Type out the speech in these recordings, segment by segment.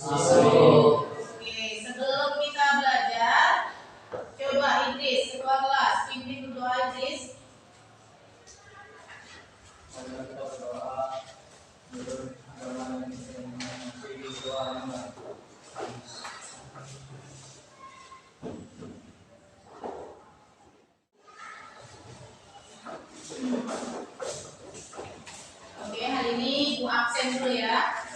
Masuk. Oke, sebelum kita belajar, coba Idris, ketua kelas, pimpin berdoa Idris. Kita berdoa menurut agama yang kita doa yang baik. Oke, hari ini Bu absen dulu ya.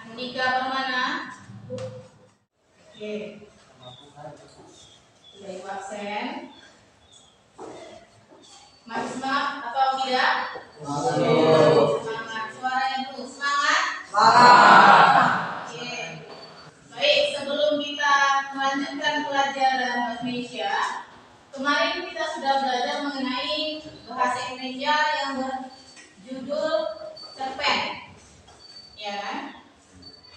Andika kemana? Oke. Sudah Ibu absen. Masih semangat atau tidak? Semangat. Suaranya dulu. Semangat? Oke. Baik, sebelum kita melanjutkan pelajaran bahasa Indonesia, kemarin kita sudah belajar mengenai bahasa Indonesia yang berjudul cerpen. Ya kan?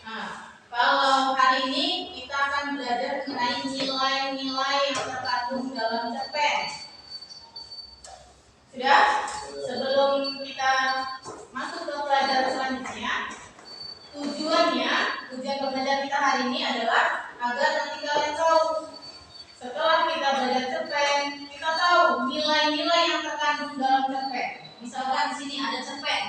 Nah, kalau hari ini kita akan belajar mengenai nilai-nilai yang terkandung dalam cerpen. Sudah? Sebelum kita masuk ke pelajaran selanjutnya, tujuan pembelajaran kita hari ini adalah agar nanti kalian tahu, setelah kita belajar cerpen, kita tahu nilai-nilai yang terkandung dalam cerpen. Misalkan di sini ada cerpen.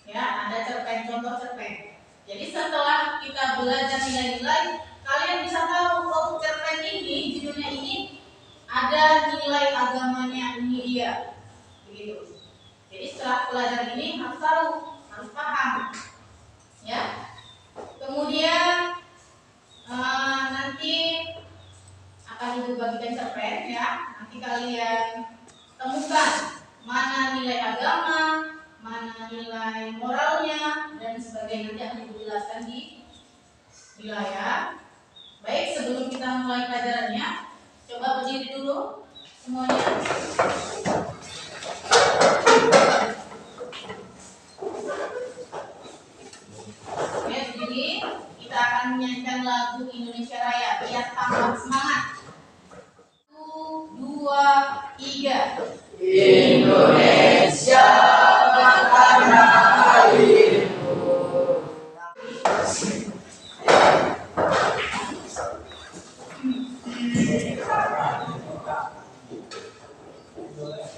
Ya, ada cerpen, contoh cerpen. Jadi setelah kita belajar nilai-nilai, kalian bisa tahu, oh cerpen ini, judulnya ini ada nilai agamanya, ini dia. Begitu. Jadi setelah pelajaran ini harus tahu, harus paham. Ya. Kemudian nanti akan Ibu bagikan cerpen ya. Nanti kalian temukan mana nilai agama, mana nilai moralnya, dan sebagainya. Nanti akan Ibu jelaskan di layar. Baik, sebelum kita mulai pelajarannya, coba berdiri dulu semuanya. Oke, berdiri. Kita akan menyanyikan lagu Indonesia Raya biar tambah semangat. 1, 2, 3. Indonesia tanah airku.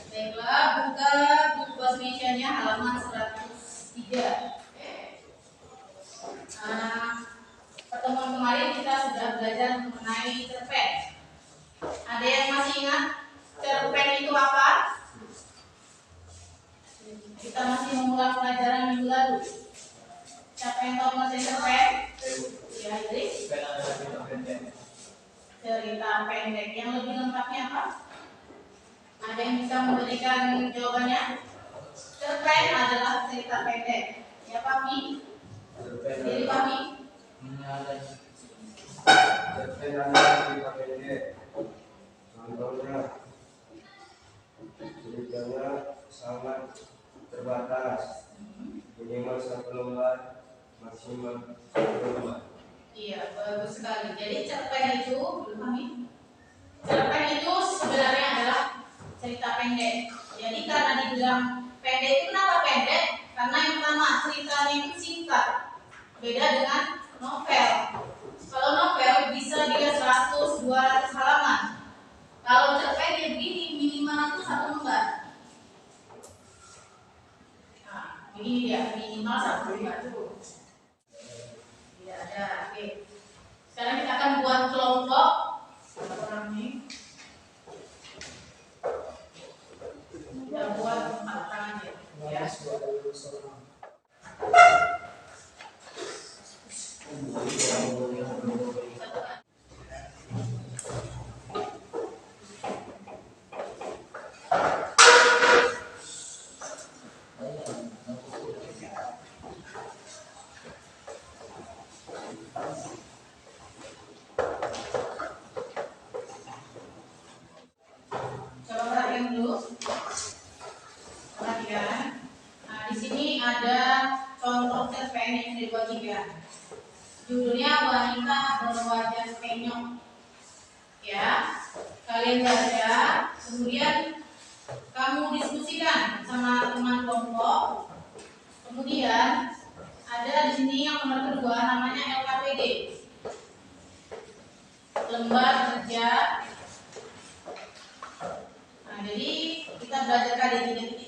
Baiklah, buka buku bahasa Indonesianya halaman 103. Pertemuan kemarin kita sudah belajar mengenai cerpen. Ada yang masih ingat cerpen itu apa? Kita masih mengulang pelajaran minggu lalu. Siapa yang tahu mengenai cerpen? Ya, Idris. Cerita pendek. Yang lebih lengkapnya apa? Ada yang bisa memberikan jawabannya? Cerpen adalah cerita pendek. Ya, Fahmi? Jadi Fahmi? Cerpen adalah cerita pendek. Contohnya, ceritanya sangat terbatas, minimal 1 lembar, maksimal 1 lembar. Iya, bagus sekali. Jadi cerpen itu, cerpen itu sebenarnya adalah cerita pendek. Jadi karena dibilang pendek itu kenapa pendek? Karena yang pertama ceritanya itu singkat. Beda dengan novel. Kalau novel bisa dia 100-200 halaman. Kalau cerpen dia begini, minimal itu 1 lembar. Nah, begini dia, minimal 1 lembar dulu. Tidak ada. Oke. Sekarang kita akan buat kelompok. Orang ini. Kita buat 4 tangan ya. Coba perhatikan dulu. Perhatikan. Nah, di sini ada contoh cerpen yang dibagikan. Judulnya Wanita Berwajah Penyok. Ya, kalian baca. Kemudian kamu diskusikan sama teman kelompok. Kemudian ada di sini yang nomor kedua namanya LKPD, lembar kerja. Nah, jadi kita belajar KD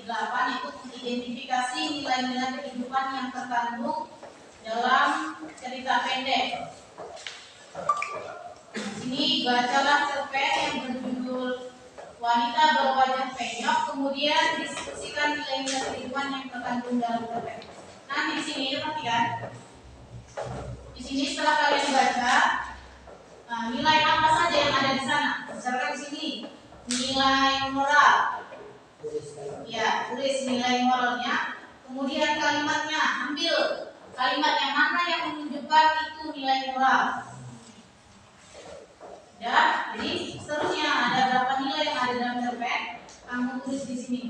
3.8 itu mengidentifikasi nilai-nilai kehidupan yang terkandung dalam cerita pendek. Ini bacalah cerpen yang berjudul Wanita Berwajah Penyok, kemudian diskusikan nilai-nilai kehidupan yang terkandung dalam cerpen. Nah, di sini perhatikan. Di sini setelah kalian baca, nilai apa saja yang ada di sana? Misalkan di sini nilai moral. Ya, tulis nilai moralnya. Kemudian kalimatnya, ambil kalimat yang mana yang menunjukkan itu nilai moral. Ya, jadi seterusnya ada berapa nilai yang ada dalam cerpen, kamu tulis di sini.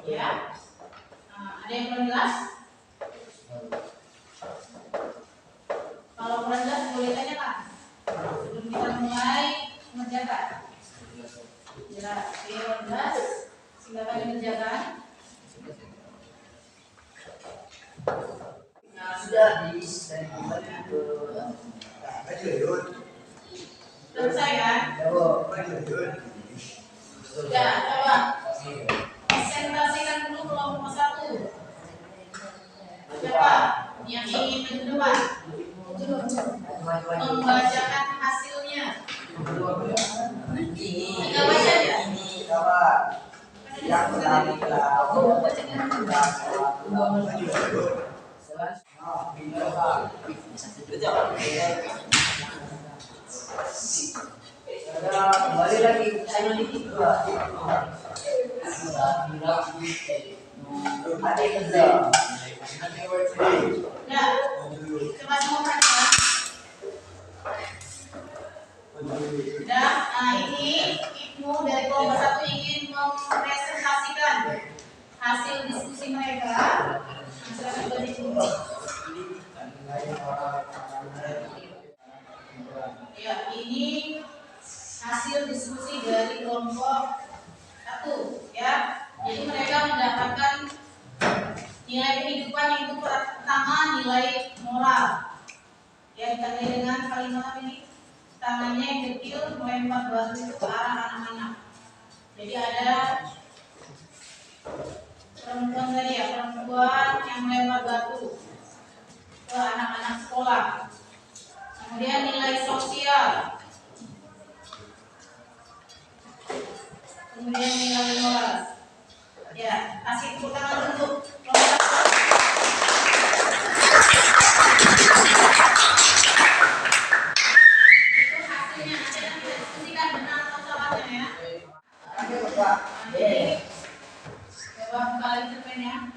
Ya, ada yang kurang jelas? Kalau kurang jelas boleh tanyakan sebelum kita mulai mengerjakan. Ya, jelas. Silakan dikerjakan. Nah, sudah dari kembali ke Selesai kan? Ya, coba presentasikan dulu kelompok 1. Siapa yang ingin ke depan membacakan hasilnya? Kita baca ya? ini kawan yang tadi kembali lagi saya lagi dua ada kerja Ya, coba semua perhatikan. Ya, nah ini Ibnu dari kelompok 1 ingin mempresentasikan hasil diskusi mereka. Silakan dibaca dulu. Ya, ini hasil diskusi dari kelompok 1 ya. Jadi mereka mendapatkan nilai kehidupan yang itu pertama nilai moral. Ya, ditandai dengan kalimat apa ini? Tangannya yang kecil melempar batu itu ke arah anak-anak. Jadi ada perempuan tadi ya, perempuan yang melempar batu ke anak-anak sekolah. Kemudian nilai sosial. Kemudian nilai moral. Ya, kasih tepuk tangan untuk kelompok 1. Itu hasilnya, nanti kita diskusikan benar atau salahnya ya. Jadi, coba buka lagi cerpennya.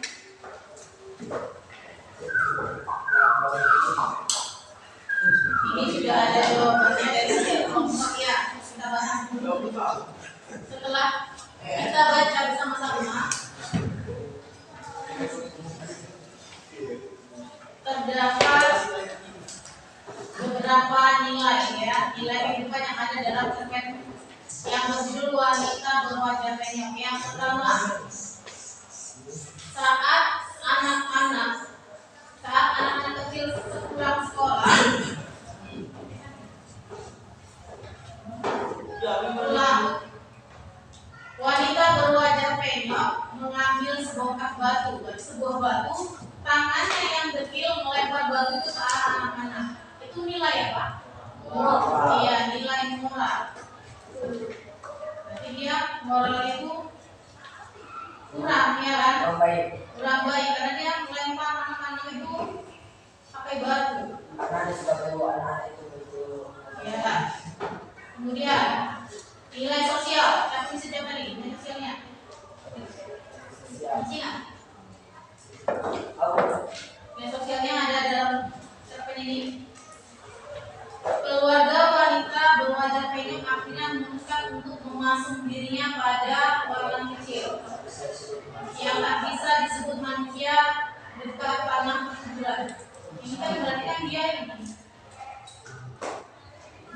Ini sudah ada jawabannya dari setiap kelompok ya. Kita bahas dulu. Setelah kita baca bersama-sama, terdapat beberapa nilai ya, nilai kehidupan yang ada dalam cerpen yang berjudul Wanita Berwajah Penyok. Yang pertama, saat anak-anak kecil sepulang sekolah pulang, wanita berwajah penyok mengambil sebongkah batu. Sebuah batu, tangannya yang kecil melempar batu itu ke arah anak-anak. Itu nilai apa? Iya, nilai moral. Berarti dia moral itu kurang ya kan? Kurang baik karena dia melempar anak-anak itu pakai batu. karena sebagai anak itu betul. Ya. Kemudian nilai sosial, tapi sejauh ini nilai sosialnya. Cina. Nilai sosialnya ada dalam cerpen ini. Keluarga wanita berwajah penyok akhirnya memutuskan untuk memasung dirinya pada orang kecil yang tak bisa disebut manusia dekat tanah kuburan. Ini kan berarti kan dia ini.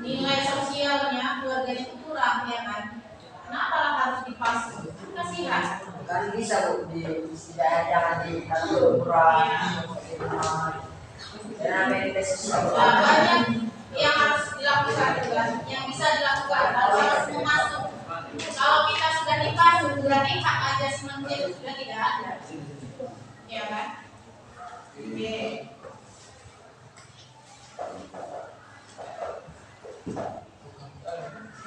Nilai sosialnya keluarganya itu kurang ya kan? Kenapa harus lepas. Kasihan. Kan bisa Bu di jangan di kantor murah. Karena beres Banyak yang harus dilakukan kan, yang bisa dilakukan harus masuk. Kalau kita sudah nikah, berarti hak asasi manusia itu sudah tidak ada, ya kan? Oke.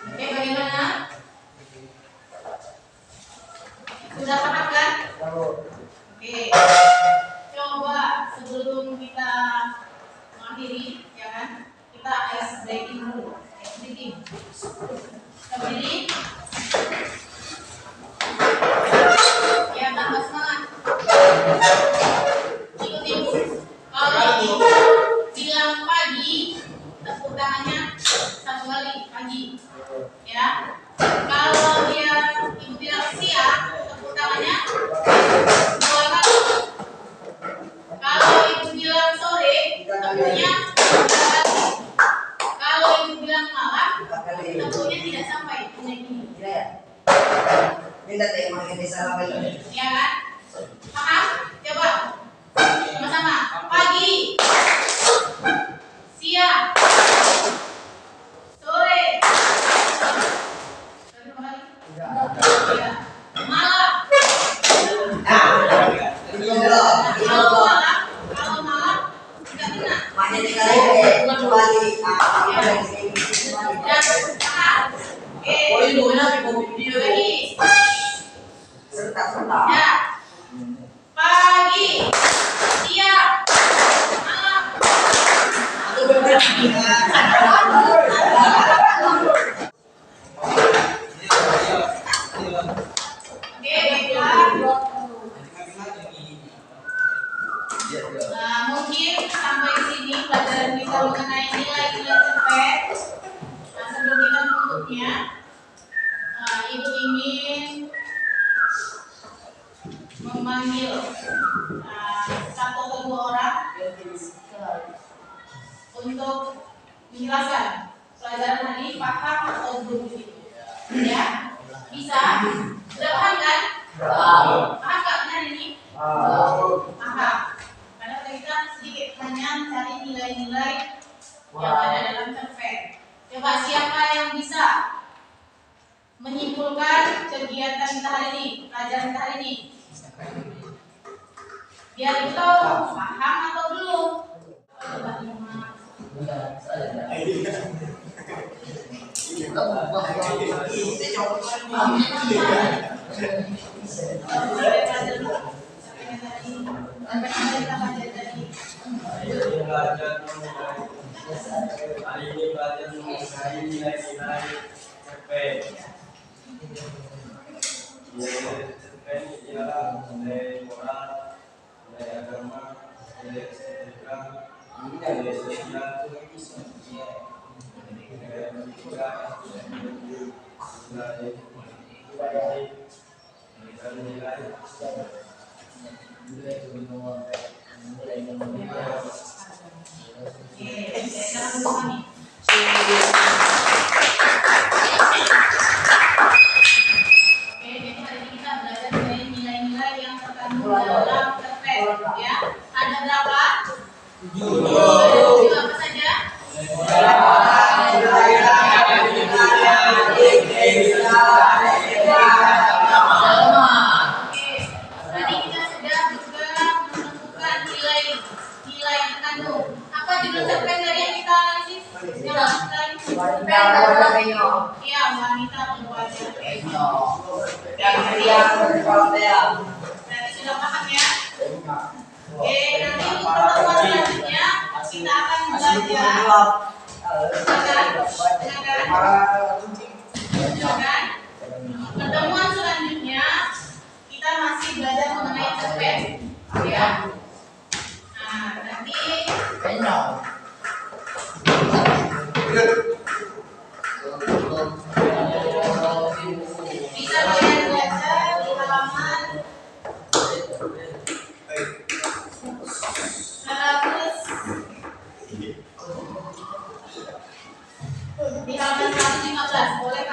Oke, bagaimana? Sudah paham kan? Oke. Coba sebelum kita mengakhiri, ya kan? Kita ice breaking dulu. Ice breaking. Kita berdiri. Ya, tambah semangat. Ikuti Bu. Kalau ibu bilang pagi, tepuk tangannya satu kali pagi. Ya. Kalau ibu bilang siang, tepuk tangannya dua kali. Kalau ibu bilang sore, tepuknya tiga kali. Kalau ibu bilang malam, tepuknya tidak sampai ini. Minta teh makin bisa apa itu? Ya kan? Paham? Coba. Sama-sama. Pagi. Siang. Sore. Sore apa lagi? Ya. Malam. Kalau malam tidak kena. Makin sekali kecuali Ya, paham? Lagi. serta. Ya. Pagi. Siang. Malam. Oke, baiklah. Mungkin sampai di sini pelajaran kita mengenai nilai-nilai cerpen. Nah, sebelum kita menutupnya, Ibu ingin memanggil satu atau dua orang untuk menjelaskan pelajaran hari ini paham atau belum begitu. Ya, bisa? Sudah paham kan? Paham nggak benar ini? Paham. Karena kita sedikit hanya mencari nilai-nilai yang ada dalam cerpen. Coba siapa yang bisa menyimpulkan kegiatan kita hari ini, pelajaran kita hari ini? Biar kita tahu paham atau belum. Hari ini belajar mengenai nilai-nilai cerpen. Nilai cerpen ialah nilai moral, nilai agama, nilai estetika, nilai sosial, nilai pendidikan, nilai politik, Jadi hari ini kita belajar mengenai nilai-nilai yang terkandung dalam cerpen. Ya, ada berapa? 7. Apa saja? Tadi kita sudah juga menemukan nilai yang terkandung. Apa judul cerpen tadi yang kita analisis? Iya, wanita berwajah penyok. Berarti sudah paham ya? Oke, nanti untuk pertemuan selanjutnya kita akan belajar pertemuan selanjutnya kita masih belajar mengenai cerpen, ya. Nah, nanti bisa kalian baca di halaman 115, boleh